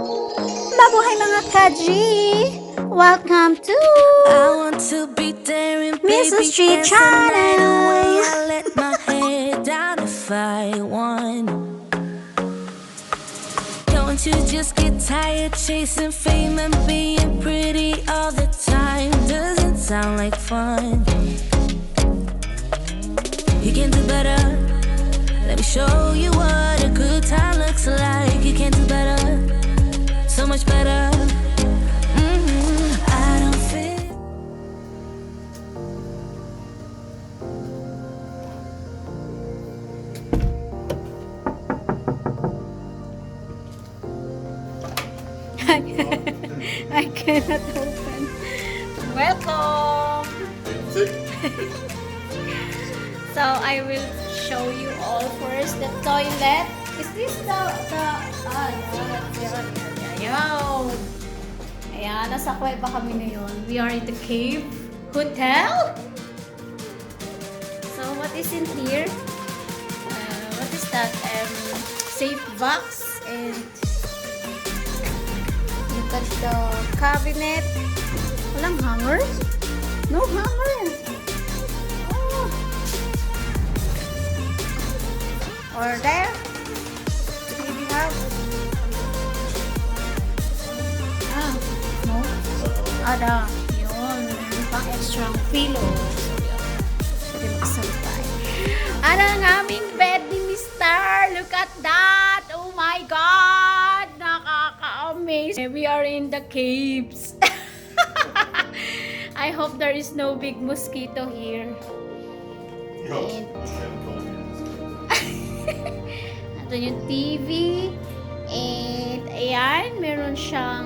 Mabuhay mga kaji! Welcome to I want to be there and Misis G dance the night away. channel. I let my head down if I want. Don't you just get tired chasing fame and being pretty all the time? Doesn't sound like fun. You can do better. Let me show you what a good time looks like. You can do better, so much better. I don't fit. I cannot open. Welcome! So I will show you all first the toilet. Is this Ayan. Ayan, nasa kuweba kami ngayon. We are in the cave hotel. So what is in here? What is that? Safe box and look at the cabinet. Walang hanger? No hanger. Oh. Or there. Maybe have. No. Ada. Yun. Pang extra pillow. Pwede makasalitay. Ano ang aming bed ni Mr. Look at that. Oh my God. Nakaka-amaze. We are in the caves. I hope there is no big mosquito here. And ito yung TV. And ayan, meron siyang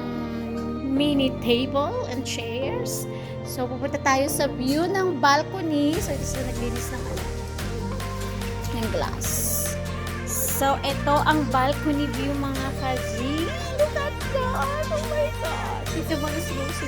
mini table and chairs. So pupunta tayo sa view ng balcony. So ito sila naglinis ng glass. So ito ang balcony view mga kaji. Look at that! Oh my God! Dito mga si Mr.